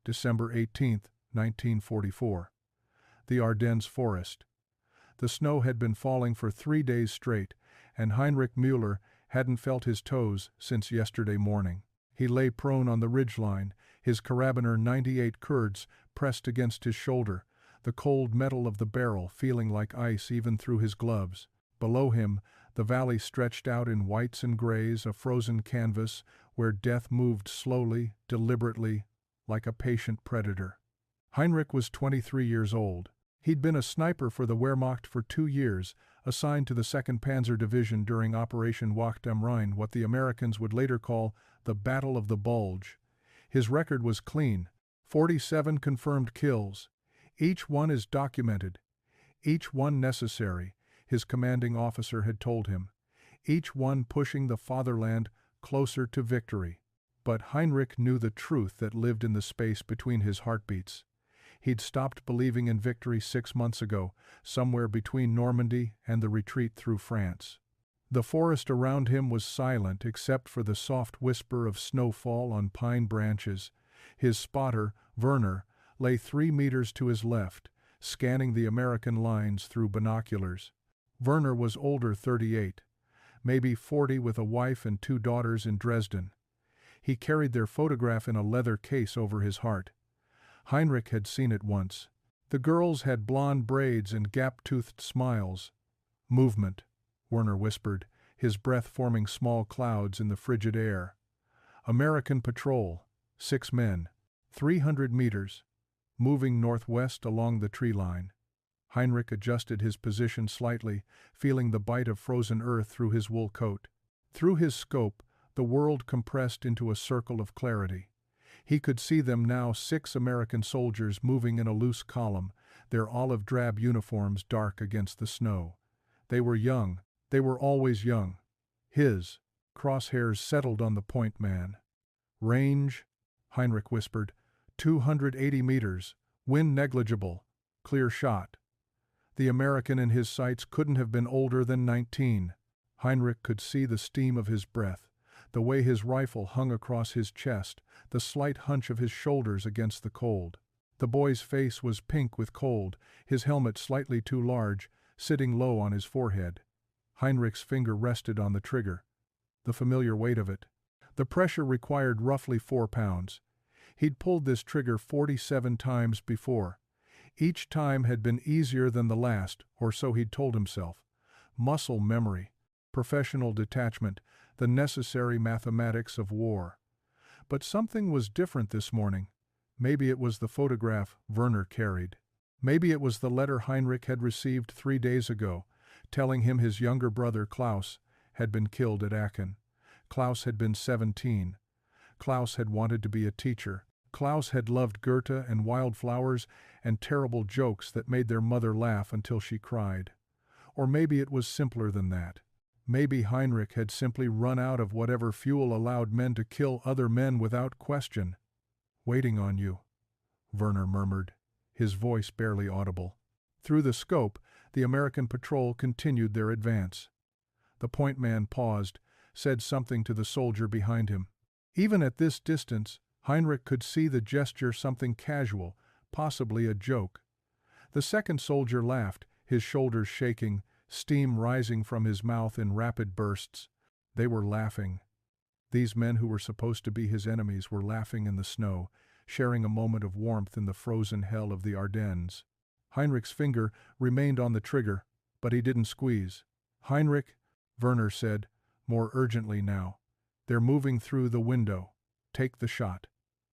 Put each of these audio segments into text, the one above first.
December 18, 1944. The Ardennes forest. The snow had been falling for 3 days straight, and Heinrich Müller hadn't felt his toes since yesterday morning. He lay prone on the ridgeline, his Karabiner 98 Kurds pressed against his shoulder, the cold metal of the barrel feeling like ice even through his gloves. Below him, the valley stretched out in whites and grays, a frozen canvas where death moved slowly, deliberately, like a patient predator. Heinrich was 23 years old. He'd been a sniper for the Wehrmacht for 2 years, assigned to the 2nd Panzer Division during Operation Wacht am Rhein, what the Americans would later call the Battle of the Bulge. His record was clean, 47 confirmed kills. Each one is documented, each one necessary, his commanding officer had told him, each one pushing the fatherland closer to victory. But Heinrich knew the truth that lived in the space between his heartbeats. He'd stopped believing in victory 6 months ago, somewhere between Normandy and the retreat through France. The forest around him was silent except for the soft whisper of snowfall on pine branches. His spotter, Werner, lay 3 meters to his left, scanning the American lines through binoculars. Werner was older, 38, maybe 40, with a wife and 2 daughters in Dresden. He carried their photograph in a leather case over his heart. Heinrich had seen it once. The girls had blonde braids and gap-toothed smiles. Movement, Werner whispered, his breath forming small clouds in the frigid air. American patrol, 6 men, 300 meters, moving northwest along the tree line. Heinrich adjusted his position slightly, feeling the bite of frozen earth through his wool coat. Through his scope, the world compressed into a circle of clarity. He could see them now, 6 American soldiers moving in a loose column, their olive-drab uniforms dark against the snow. They were young. They were always young. His crosshairs settled on the point man. Range, Heinrich whispered, 280 meters, wind negligible, clear shot. The American in his sights couldn't have been older than 19. Heinrich could see the steam of his breath, the way his rifle hung across his chest, the slight hunch of his shoulders against the cold. The boy's face was pink with cold, his helmet slightly too large, sitting low on his forehead. Heinrich's finger rested on the trigger. The familiar weight of it. The pressure required roughly 4 pounds. He'd pulled this trigger 47 times before. Each time had been easier than the last, or so he'd told himself. Muscle memory, professional detachment, the necessary mathematics of war. But something was different this morning. Maybe it was the photograph Werner carried. Maybe it was the letter Heinrich had received 3 days ago, telling him his younger brother Klaus had been killed at Aachen. Klaus had been 17. Klaus had wanted to be a teacher. Klaus had loved Goethe and wildflowers and terrible jokes that made their mother laugh until she cried. Or maybe it was simpler than that. Maybe Heinrich had simply run out of whatever fuel allowed men to kill other men without question. "Waiting on you," Werner murmured, his voice barely audible. Through the scope, the American patrol continued their advance. The point man paused, said something to the soldier behind him. Even at this distance, Heinrich could see the gesture something casual, possibly a joke. The second soldier laughed, his shoulders shaking, steam rising from his mouth in rapid bursts. They were laughing. These men who were supposed to be his enemies were laughing in the snow, sharing a moment of warmth in the frozen hell of the Ardennes. Heinrich's finger remained on the trigger, but he didn't squeeze. "Heinrich," Werner said, more urgently now. "They're moving through the window. Take the shot."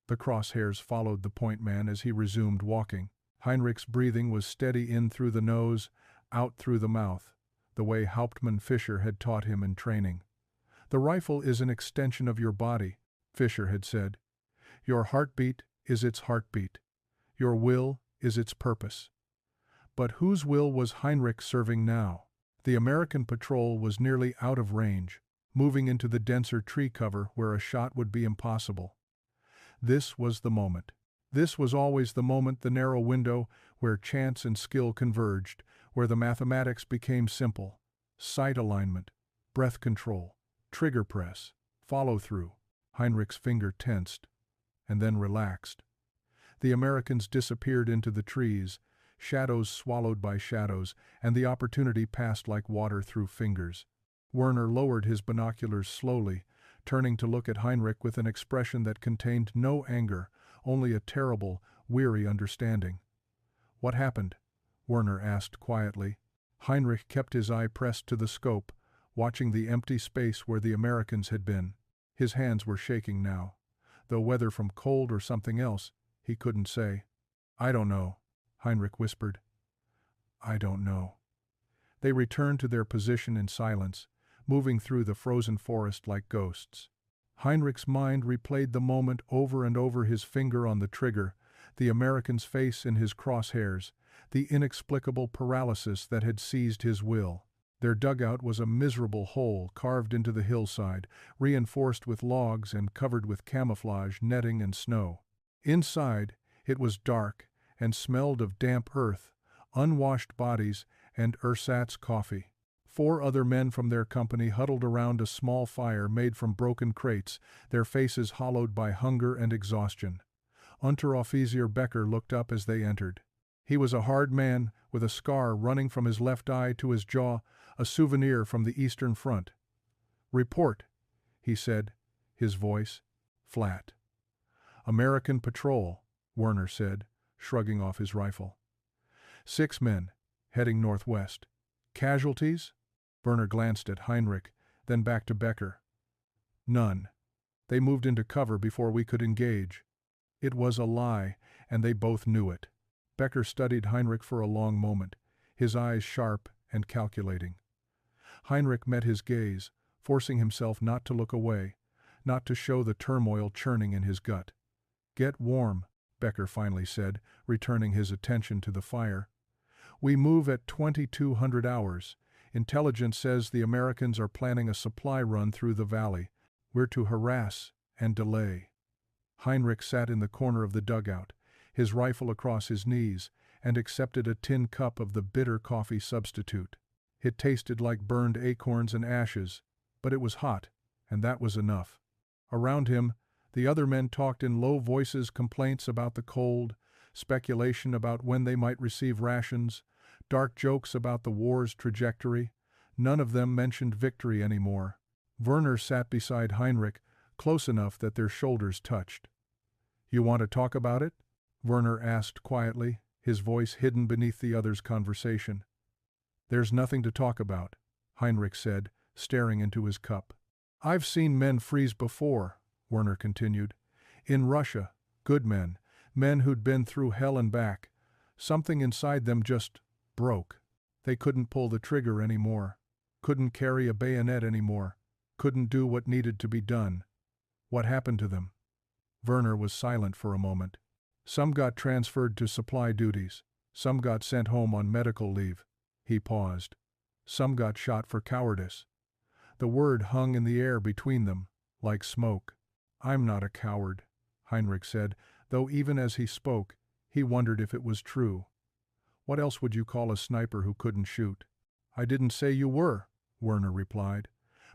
The crosshairs followed the point man as he resumed walking. Heinrich's breathing was steady in through the nose, out through the mouth, the way Hauptmann Fischer had taught him in training. "The rifle is an extension of your body," Fischer had said. "Your heartbeat is its heartbeat. Your will is its purpose." But whose will was Heinrich serving now? The American patrol was nearly out of range, moving into the denser tree cover where a shot would be impossible. This was the moment. This was always the moment, the narrow window where chance and skill converged, where the mathematics became simple. Sight alignment, breath control, trigger press, follow through. Heinrich's finger tensed, and then relaxed. The Americans disappeared into the trees, shadows swallowed by shadows, and the opportunity passed like water through fingers. Werner lowered his binoculars slowly, turning to look at Heinrich with an expression that contained no anger, only a terrible, weary understanding. "What happened?" Werner asked quietly. Heinrich kept his eye pressed to the scope, watching the empty space where the Americans had been. His hands were shaking now, though whether from cold or something else, he couldn't say. "I don't know," Heinrich whispered. "I don't know." They returned to their position in silence, moving through the frozen forest like ghosts. Heinrich's mind replayed the moment over and over, his finger on the trigger, the American's face in his crosshairs, the inexplicable paralysis that had seized his will. Their dugout was a miserable hole carved into the hillside, reinforced with logs and covered with camouflage netting and snow. Inside, it was dark and smelled of damp earth, unwashed bodies, and ersatz coffee. 4 other men from their company huddled around a small fire made from broken crates, their faces hollowed by hunger and exhaustion. Unteroffizier Becker looked up as they entered. He was a hard man, with a scar running from his left eye to his jaw, a souvenir from the Eastern Front. "Report," he said, his voice flat. "American patrol," Werner said, shrugging off his rifle. 6 men, heading northwest. "Casualties?" Werner glanced at Heinrich, then back to Becker. "None. They moved into cover before we could engage." It was a lie, and they both knew it. Becker studied Heinrich for a long moment, his eyes sharp and calculating. Heinrich met his gaze, forcing himself not to look away, not to show the turmoil churning in his gut. "Get warm," Becker finally said, returning his attention to the fire. "We move at 2200 hours. Intelligence says the Americans are planning a supply run through the valley. We're to harass and delay." Heinrich sat in the corner of the dugout, his rifle across his knees, and accepted a tin cup of the bitter coffee substitute. It tasted like burned acorns and ashes, but it was hot, and that was enough. Around him, the other men talked in low voices, complaints about the cold, speculation about when they might receive rations, dark jokes about the war's trajectory. None of them mentioned victory anymore. Werner sat beside Heinrich, close enough that their shoulders touched. "You want to talk about it?" Werner asked quietly, his voice hidden beneath the other's conversation. "There's nothing to talk about," Heinrich said, staring into his cup. "I've seen men freeze before," Werner continued. "In Russia, good men, men who'd been through hell and back. Something inside them just broke. They couldn't pull the trigger anymore, couldn't carry a bayonet anymore, couldn't do what needed to be done." "What happened to them?" Werner was silent for a moment. "Some got transferred to supply duties. Some got sent home on medical leave." He paused. "Some got shot for cowardice." The word hung in the air between them, like smoke. "I'm not a coward," Heinrich said, though even as he spoke, he wondered if it was true. "What else would you call a sniper who couldn't shoot?" "I didn't say you were," Werner replied.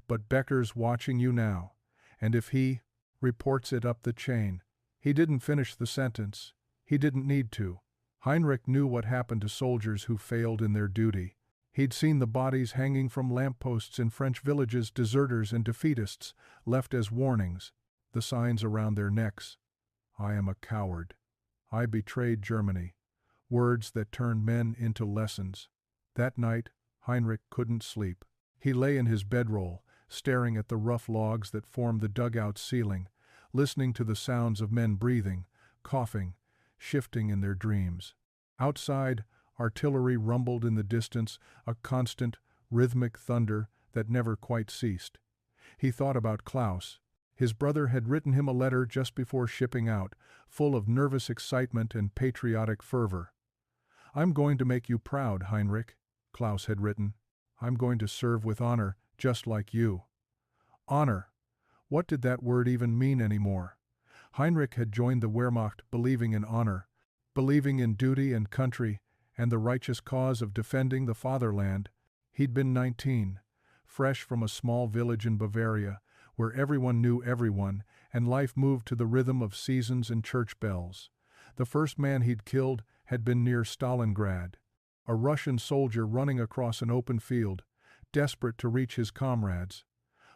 "But Becker's watching you now, and if he reports it up the chain." He didn't finish the sentence. He didn't need to. Heinrich knew what happened to soldiers who failed in their duty. He'd seen the bodies hanging from lampposts in French villages, deserters and defeatists, left as warnings, the signs around their necks. "I am a coward. I betrayed Germany." Words that turned men into lessons. That night, Heinrich couldn't sleep. He lay in his bedroll, staring at the rough logs that formed the dugout's ceiling, listening to the sounds of men breathing, coughing, shifting in their dreams. Outside, artillery rumbled in the distance, a constant, rhythmic thunder that never quite ceased. He thought about Klaus. His brother had written him a letter just before shipping out, full of nervous excitement and patriotic fervor. "I'm going to make you proud, Heinrich," Klaus had written. "I'm going to serve with honor, just like you." Honor. What did that word even mean anymore? Heinrich had joined the Wehrmacht believing in honor, believing in duty and country, and the righteous cause of defending the fatherland. He'd been 19, fresh from a small village in Bavaria, where everyone knew everyone, and life moved to the rhythm of seasons and church bells. The first man he'd killed had been near Stalingrad. A Russian soldier running across an open field, desperate to reach his comrades.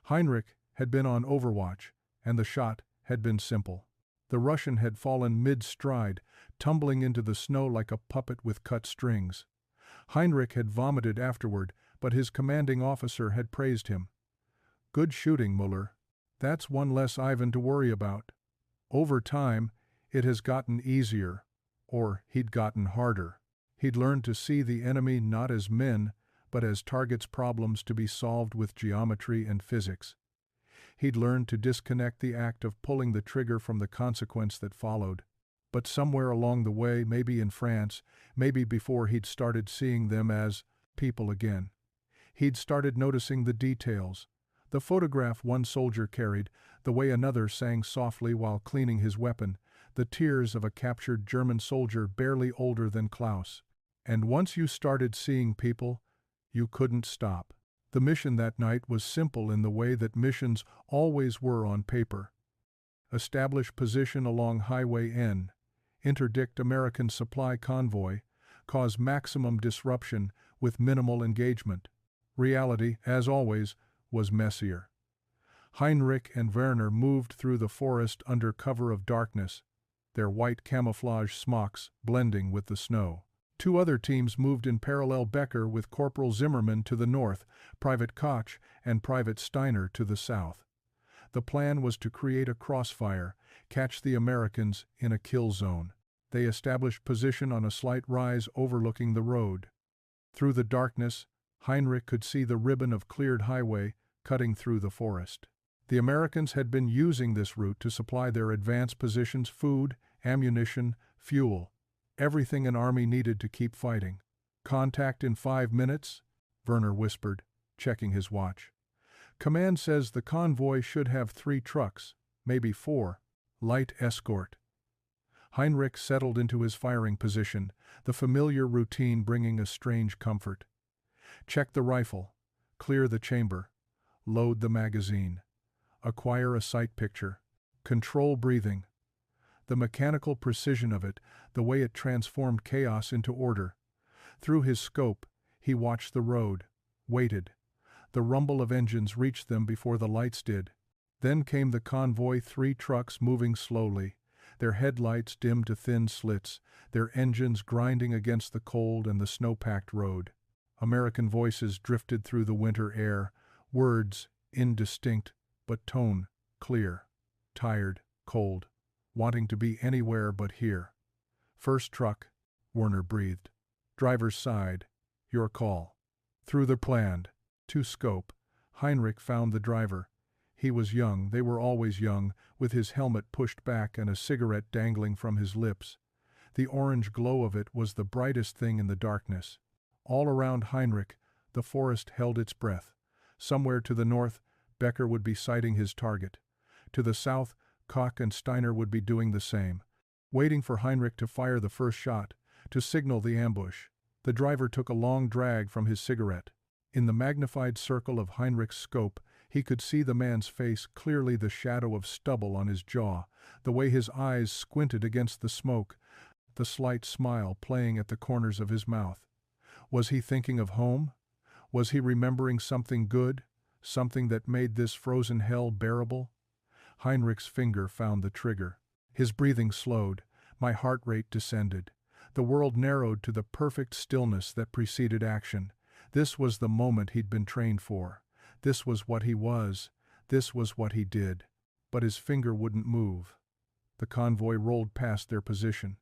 Heinrich had been on overwatch, and the shot had been simple. The Russian had fallen mid-stride, tumbling into the snow like a puppet with cut strings. Heinrich had vomited afterward, but his commanding officer had praised him. "Good shooting, Muller. That's one less Ivan to worry about." Over time, it has gotten easier, or he'd gotten harder. He'd learned to see the enemy not as men, but as targets, problems to be solved with geometry and physics. He'd learned to disconnect the act of pulling the trigger from the consequence that followed. But somewhere along the way, maybe in France, maybe before he'd started seeing them as people again, he'd started noticing the details. The photograph one soldier carried, the way another sang softly while cleaning his weapon, the tears of a captured German soldier barely older than Klaus. And once you started seeing people, you couldn't stop. The mission that night was simple in the way that missions always were on paper. Establish position along Highway N, interdict American supply convoy, cause maximum disruption with minimal engagement. Reality, as always, was messier. Heinrich and Werner moved through the forest under cover of darkness, their white camouflage smocks blending with the snow. Two other teams moved in parallel, Becker with Corporal Zimmerman to the north, Private Koch and Private Steiner to the south. The plan was to create a crossfire, catch the Americans in a kill zone. They established position on a slight rise overlooking the road. Through the darkness, Heinrich could see the ribbon of cleared highway cutting through the forest. The Americans had been using this route to supply their advance positions food, ammunition, fuel, everything an army needed to keep fighting. "Contact in 5 minutes," Werner whispered, checking his watch. "Command says the convoy should have 3 trucks, maybe 4. Light escort." Heinrich settled into his firing position, the familiar routine bringing a strange comfort. Check the rifle, clear the chamber, load the magazine, acquire a sight picture, control breathing. The mechanical precision of it, the way it transformed chaos into order. Through his scope, he watched the road, waited. The rumble of engines reached them before the lights did. Then came the convoy, 3 trucks moving slowly, their headlights dimmed to thin slits, their engines grinding against the cold and the snow-packed road. American voices drifted through the winter air, words indistinct, but tone clear. Tired, cold, wanting to be anywhere but here. "First truck," Werner breathed. Driver's side, "Your call." Through the planned, to scope, Heinrich found the driver. He was young, they were always young, with his helmet pushed back and a cigarette dangling from his lips. The orange glow of it was the brightest thing in the darkness. All around Heinrich, the forest held its breath. Somewhere to the north, Becker would be sighting his target. To the south, Koch and Steiner would be doing the same. Waiting for Heinrich to fire the first shot, to signal the ambush. The driver took a long drag from his cigarette. In the magnified circle of Heinrich's scope, he could see the man's face clearly, the shadow of stubble on his jaw, the way his eyes squinted against the smoke, the slight smile playing at the corners of his mouth. Was he thinking of home? Was he remembering something good, something that made this frozen hell bearable? Heinrich's finger found the trigger. His breathing slowed, my heart rate descended. The world narrowed to the perfect stillness that preceded action. This was the moment he'd been trained for. This was what he was. This was what he did. But his finger wouldn't move. The convoy rolled past their position.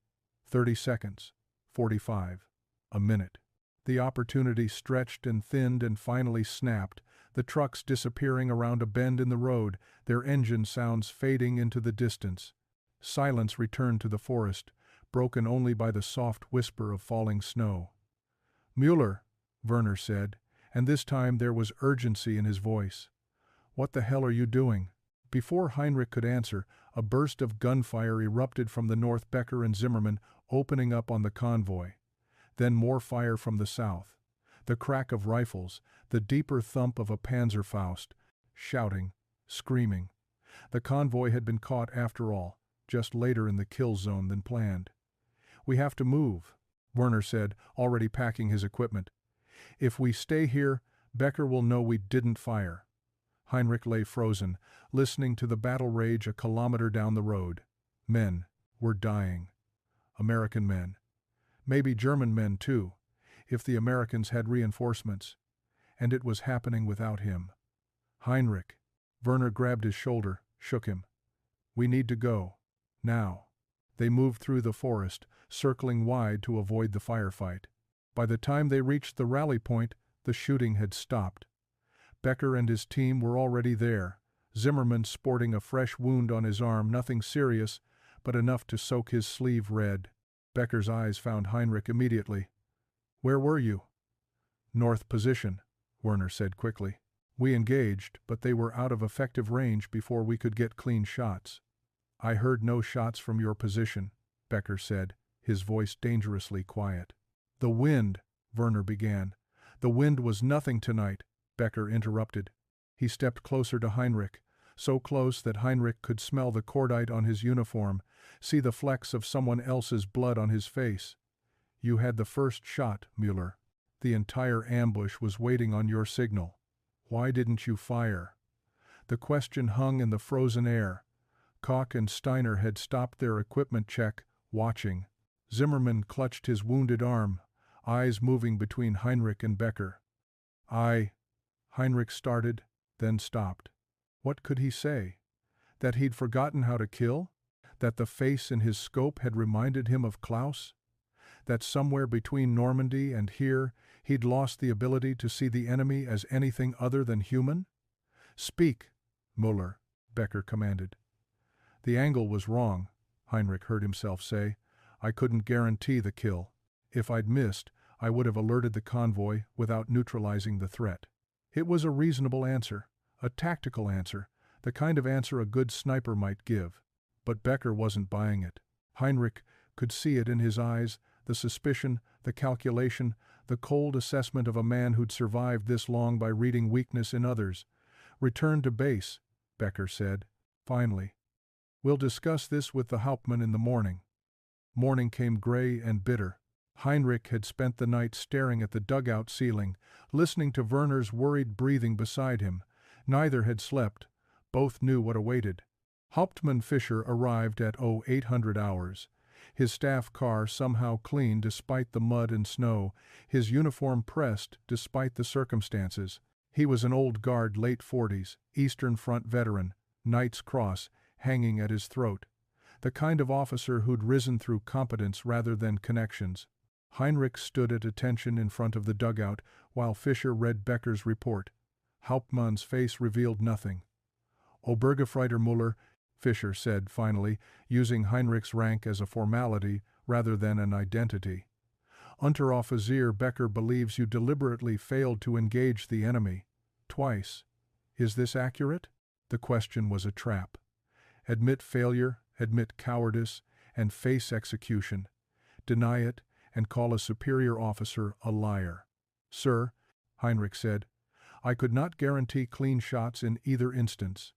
30 seconds. 45. A minute. The opportunity stretched and thinned and finally snapped, the trucks disappearing around a bend in the road, their engine sounds fading into the distance. Silence returned to the forest, broken only by the soft whisper of falling snow. "Mueller," Werner said, and this time there was urgency in his voice. "What the hell are you doing?" Before Heinrich could answer, a burst of gunfire erupted from the north, Becker and Zimmerman opening up on the convoy. Then more fire from the south. The crack of rifles, the deeper thump of a Panzerfaust, shouting, screaming. The convoy had been caught after all, just later in the kill zone than planned. We have to move, Werner said, already packing his equipment. If we stay here, Becker will know we didn't fire. Heinrich lay frozen, listening to the battle rage a kilometer down the road. Men were dying. American men. Maybe German men too, if the Americans had reinforcements. And it was happening without him. Heinrich. Werner grabbed his shoulder, shook him. We need to go. Now. They moved through the forest, circling wide to avoid the firefight. By the time they reached the rally point, the shooting had stopped. Becker and his team were already there, Zimmerman sporting a fresh wound on his arm, nothing serious, but enough to soak his sleeve red. Becker's eyes found Heinrich immediately. Where were you? North position, Werner said quickly. We engaged, but they were out of effective range before we could get clean shots. I heard no shots from your position, Becker said, his voice dangerously quiet. The wind, Werner began. The wind was nothing tonight, Becker interrupted. He stepped closer to Heinrich, so close that Heinrich could smell the cordite on his uniform, see the flecks of someone else's blood on his face. You had the first shot, Müller. The entire ambush was waiting on your signal. Why didn't you fire? The question hung in the frozen air. Koch and Steiner had stopped their equipment check, watching. Zimmerman clutched his wounded arm, eyes moving between Heinrich and Becker. Heinrich started, then stopped. What could he say? That he'd forgotten how to kill? That the face in his scope had reminded him of Klaus? That somewhere between Normandy and here he'd lost the ability to see the enemy as anything other than human? Speak, Müller, Becker commanded. The angle was wrong, Heinrich heard himself say. I couldn't guarantee the kill. If I'd missed, I would have alerted the convoy without neutralizing the threat. It was a reasonable answer, a tactical answer, the kind of answer a good sniper might give. But Becker wasn't buying it. Heinrich could see it in his eyes, the suspicion, the calculation, the cold assessment of a man who'd survived this long by reading weakness in others. Return to base, Becker said, finally. We'll discuss this with the Hauptmann in the morning. Morning came gray and bitter. Heinrich had spent the night staring at the dugout ceiling, listening to Werner's worried breathing beside him. Neither had slept. Both knew what awaited. Hauptmann Fischer arrived at 0800 hours. His staff car somehow clean despite the mud and snow, his uniform pressed despite the circumstances. He was an old guard, late 40s, Eastern Front veteran, Knight's Cross, hanging at his throat. The kind of officer who'd risen through competence rather than connections. Heinrich stood at attention in front of the dugout while Fischer read Becker's report. Hauptmann's face revealed nothing. Obergefreiter Müller, Fischer said finally, using Heinrich's rank as a formality rather than an identity. Unteroffizier Becker believes you deliberately failed to engage the enemy. Twice. Is this accurate? The question was a trap. Admit failure, admit cowardice, and face execution. Deny it, and call a superior officer a liar. Sir, Heinrich said, I could not guarantee clean shots in either instance.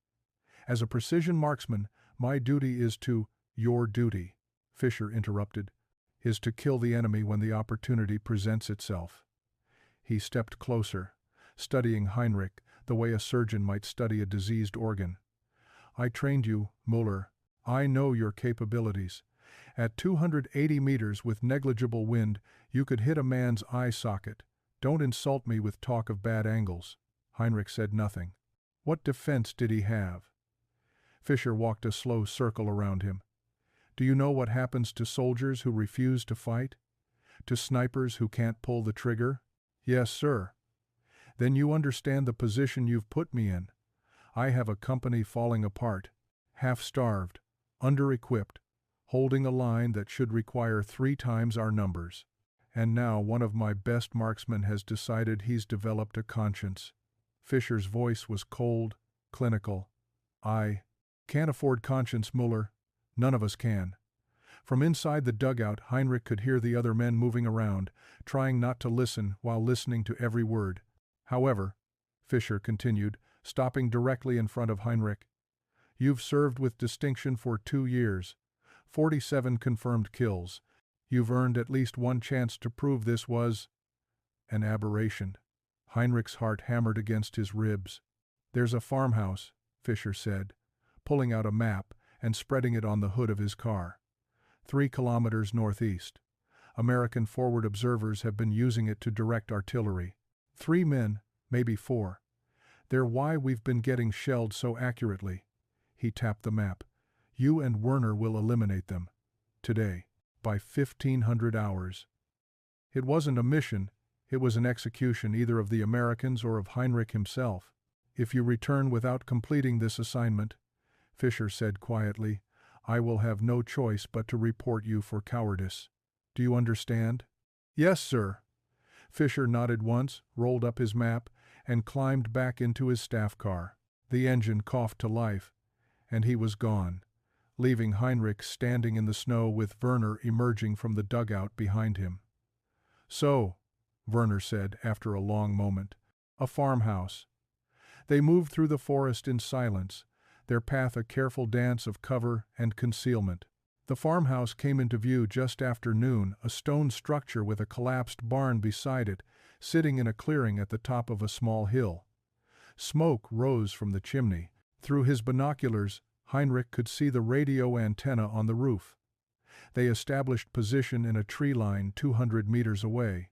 As a precision marksman, my duty is to— Your duty, Fischer interrupted, is to kill the enemy when the opportunity presents itself. He stepped closer, studying Heinrich the way a surgeon might study a diseased organ. I trained you, Müller. I know your capabilities. At 280 meters with negligible wind, you could hit a man's eye socket. Don't insult me with talk of bad angles. Heinrich said nothing. What defense did he have? Fischer walked a slow circle around him. Do you know what happens to soldiers who refuse to fight? To snipers who can't pull the trigger? Yes, sir. Then you understand the position you've put me in. I have a company falling apart, half-starved, under-equipped, holding a line that should require 3 times our numbers. And now one of my best marksmen has decided he's developed a conscience. Fischer's voice was cold, clinical. I can't afford conscience, Müller. None of us can. From inside the dugout, Heinrich could hear the other men moving around, trying not to listen while listening to every word. However, Fischer continued, stopping directly in front of Heinrich, you've served with distinction for 2 years, 47 confirmed kills, You've earned at least one chance to prove this was an aberration. Heinrich's heart hammered against his ribs. There's a farmhouse, Fisher said, pulling out a map and spreading it on the hood of his car. 3 kilometers northeast. American forward observers have been using it to direct artillery. 3 men, maybe 4. They're why we've been getting shelled so accurately. He tapped the map. You and Werner will eliminate them. Today. By 1500 hours. It wasn't a mission, it was an execution either of the Americans or of Heinrich himself. If you return without completing this assignment, Fisher said quietly, I will have no choice but to report you for cowardice. Do you understand? Yes, sir. Fisher nodded once, rolled up his map, and climbed back into his staff car. The engine coughed to life, and he was gone, leaving Heinrich standing in the snow with Werner emerging from the dugout behind him. So, Werner said after a long moment, a farmhouse. They moved through the forest in silence, their path a careful dance of cover and concealment. The farmhouse came into view just after noon, a stone structure with a collapsed barn beside it, sitting in a clearing at the top of a small hill. Smoke rose from the chimney. Through his binoculars, Heinrich could see the radio antenna on the roof. They established position in a tree line 200 meters away.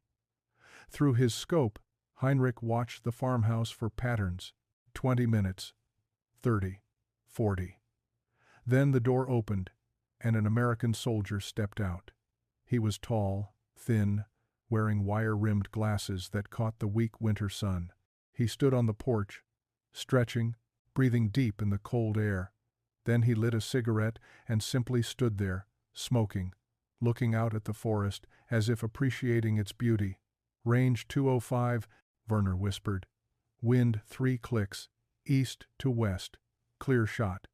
Through his scope, Heinrich watched the farmhouse for patterns. 20 minutes. 30. 40. Then the door opened, and an American soldier stepped out. He was tall, thin, wearing wire-rimmed glasses that caught the weak winter sun. He stood on the porch, stretching, breathing deep in the cold air. Then he lit a cigarette and simply stood there, smoking, looking out at the forest as if appreciating its beauty. Range 205, Werner whispered. Wind 3 clicks, east to west. Clear shot.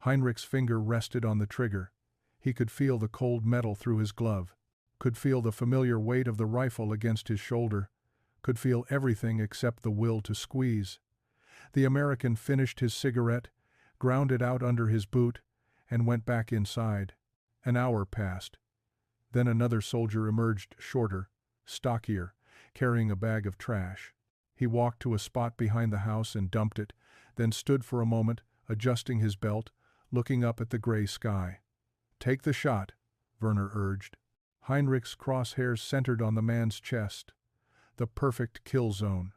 Heinrich's finger rested on the trigger. He could feel the cold metal through his glove, could feel the familiar weight of the rifle against his shoulder, could feel everything except the will to squeeze. The American finished his cigarette, ground it out under his boot, and went back inside. An hour passed. Then another soldier emerged, shorter, stockier, carrying a bag of trash. He walked to a spot behind the house and dumped it, then stood for a moment, adjusting his belt, looking up at the gray sky. Take the shot, Werner urged. Heinrich's crosshairs centered on the man's chest. The perfect kill zone.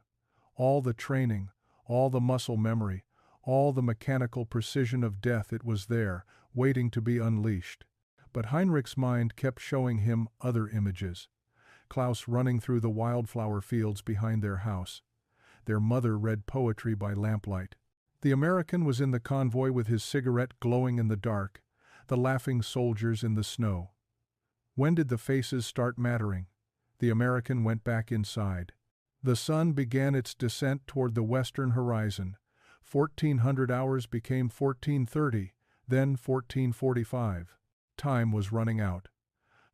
All the training, all the muscle memory, all the mechanical precision of death, it was there, waiting to be unleashed. But Heinrich's mind kept showing him other images. Klaus running through the wildflower fields behind their house. Their mother read poetry by lamplight. The American was in the convoy with his cigarette glowing in the dark, the laughing soldiers in the snow. When did the faces start mattering? The American went back inside. The sun began its descent toward the western horizon. 1400 hours became 1430, then 1445. Time was running out.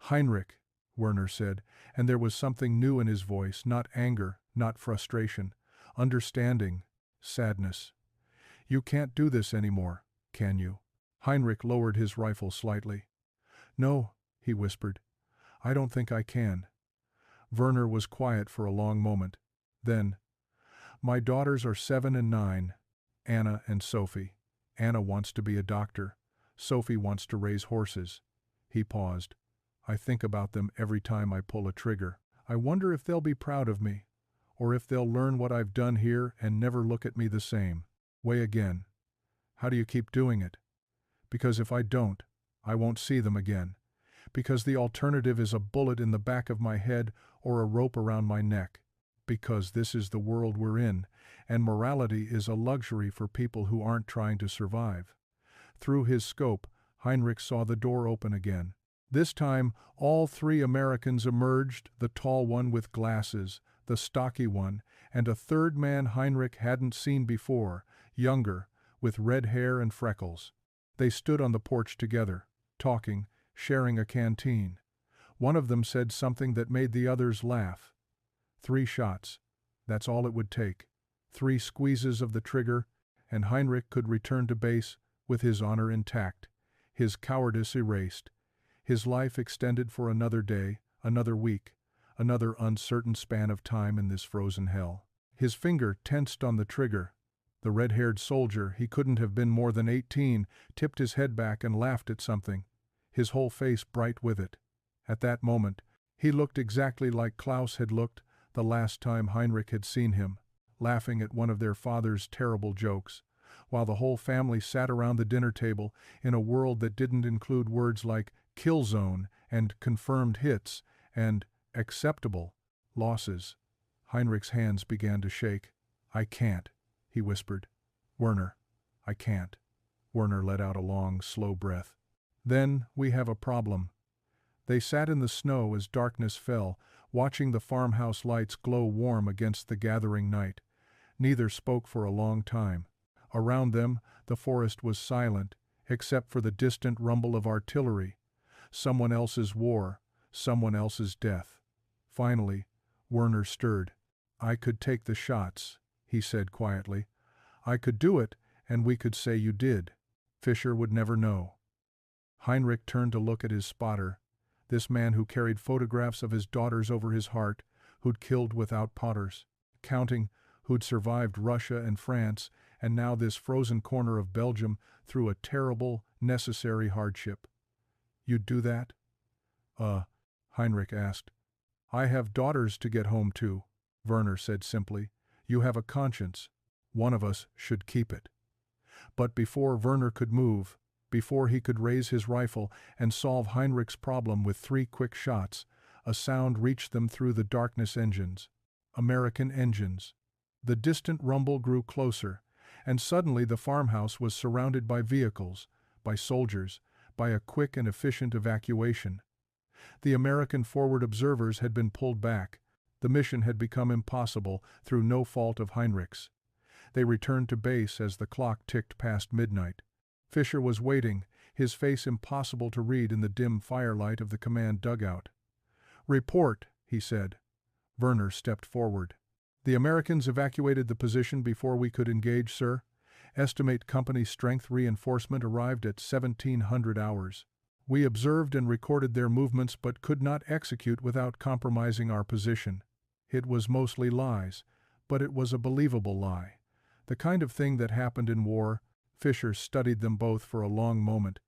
Heinrich, Werner said, and there was something new in his voice, not anger, not frustration, understanding, sadness. You can't do this anymore, can you? Heinrich lowered his rifle slightly. No, he whispered. I don't think I can. Werner was quiet for a long moment. Then, my daughters are 7 and 9, Anna and Sophie. Anna wants to be a doctor. Sophie wants to raise horses. He paused. I think about them every time I pull a trigger. I wonder if they'll be proud of me, or if they'll learn what I've done here and never look at me the same way again. How do you keep doing it? Because if I don't, I won't see them again. Because the alternative is a bullet in the back of my head or a rope around my neck. Because this is the world we're in, and morality is a luxury for people who aren't trying to survive. Through his scope, Heinrich saw the door open again. This time, all 3 Americans emerged, the tall one with glasses, the stocky one, and a third man Heinrich hadn't seen before, younger, with red hair and freckles. They stood on the porch together, talking, sharing a canteen. One of them said something that made the others laugh. 3 shots. That's all it would take. 3 squeezes of the trigger, and Heinrich could return to base with his honor intact, his cowardice erased, His life extended for another day, another week, another uncertain span of time in this frozen hell. His finger tensed on the trigger. The red-haired soldier, he couldn't have been more than 18, tipped his head back and laughed at something, his whole face bright with it. At that moment, he looked exactly like Klaus had looked the last time Heinrich had seen him, laughing at one of their father's terrible jokes, while the whole family sat around the dinner table in a world that didn't include words like kill zone and confirmed hits and acceptable losses. Heinrich's hands began to shake. "I can't," he whispered. "Werner, I can't." Werner let out a long, slow breath. "Then we have a problem." They sat in the snow as darkness fell, watching the farmhouse lights glow warm against the gathering night. Neither spoke for a long time. Around them, the forest was silent, except for the distant rumble of artillery. Someone else's war, someone else's death. Finally, Werner stirred. "I could take the shots," he said quietly. "I could do it, and we could say you did. Fischer would never know." Heinrich turned to look at his spotter, this man who carried photographs of his daughters over his heart, who'd killed without Potters, counting, who'd survived Russia and France, and now this frozen corner of Belgium through a terrible, necessary hardship. "You'd do that?" Heinrich asked. "I have daughters to get home to," Werner said simply. "You have a conscience. One of us should keep it." But before Werner could move, before he could raise his rifle and solve Heinrich's problem with 3 quick shots, a sound reached them through the darkness. Engines. American engines. The distant rumble grew closer, and suddenly the farmhouse was surrounded by vehicles, by soldiers, by a quick and efficient evacuation. The American forward observers had been pulled back. The mission had become impossible through no fault of Heinrich's. They returned to base as the clock ticked past midnight. Fischer was waiting, his face impossible to read in the dim firelight of the command dugout. "Report," he said. Werner stepped forward. "The Americans evacuated the position before we could engage, sir. Estimate company strength reinforcement arrived at 1700 hours. We observed and recorded their movements but could not execute without compromising our position. It was mostly lies, but it was a believable lie. The kind of thing that happened in war." Fischer studied them both for a long moment.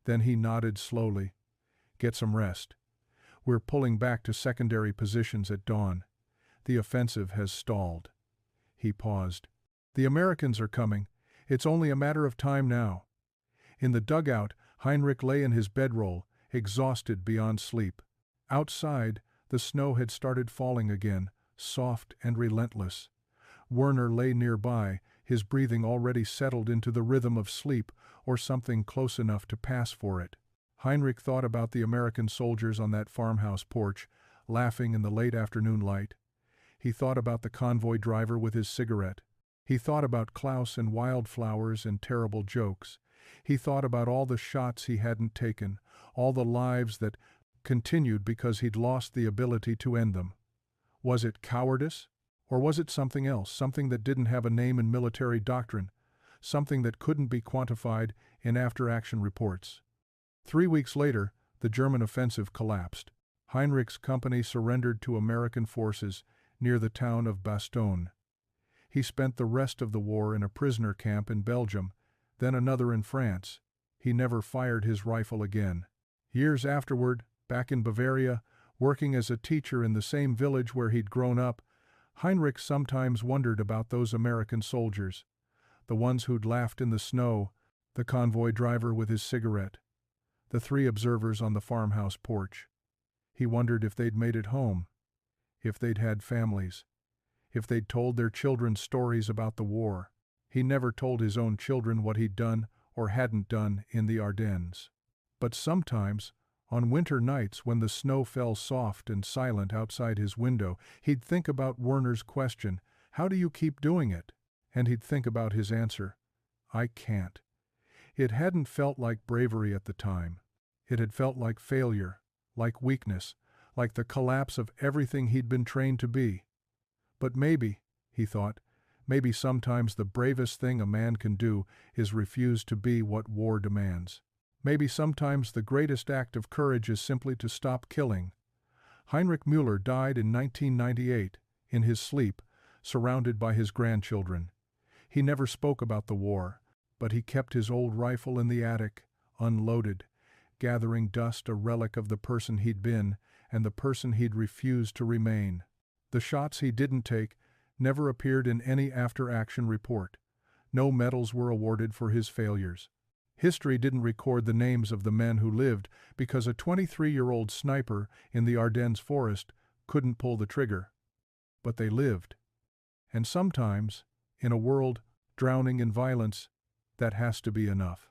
Then he nodded slowly. "Get some rest. We're pulling back to secondary positions at dawn. The offensive has stalled." He paused. "The Americans are coming. It's only a matter of time now." In the dugout, Heinrich lay in his bedroll, exhausted beyond sleep. Outside, the snow had started falling again, soft and relentless. Werner lay nearby, his breathing already settled into the rhythm of sleep, or something close enough to pass for it. Heinrich thought about the American soldiers on that farmhouse porch, laughing in the late afternoon light. He thought about the convoy driver with his cigarette. He thought about Klaus and wildflowers and terrible jokes. He thought about all the shots he hadn't taken, all the lives that continued because he'd lost the ability to end them. Was it cowardice? Or was it something else, something that didn't have a name in military doctrine, something that couldn't be quantified in after-action reports? 3 weeks later, the German offensive collapsed. Heinrich's company surrendered to American forces near the town of Bastogne. He spent the rest of the war in a prisoner camp in Belgium, then another in France. He never fired his rifle again. Years afterward, back in Bavaria, working as a teacher in the same village where he'd grown up, Heinrich sometimes wondered about those American soldiers, the ones who'd laughed in the snow, the convoy driver with his cigarette, the 3 observers on the farmhouse porch. He wondered if they'd made it home, if they'd had families, if they'd told their children stories about the war. He never told his own children what he'd done or hadn't done in the Ardennes. But sometimes, on winter nights when the snow fell soft and silent outside his window, he'd think about Werner's question, "How do you keep doing it?" And he'd think about his answer, "I can't." It hadn't felt like bravery at the time. It had felt like failure, like weakness, like the collapse of everything he'd been trained to be. But maybe, he thought, maybe sometimes the bravest thing a man can do is refuse to be what war demands. Maybe sometimes the greatest act of courage is simply to stop killing. Heinrich Müller died in 1998, in his sleep, surrounded by his grandchildren. He never spoke about the war, but he kept his old rifle in the attic, unloaded, gathering dust, a relic of the person he'd been and the person he'd refused to remain. The shots he didn't take never appeared in any after-action report. No medals were awarded for his failures. History didn't record the names of the men who lived because a 23-year-old sniper in the Ardennes forest couldn't pull the trigger. But they lived. And sometimes, in a world drowning in violence, that has to be enough.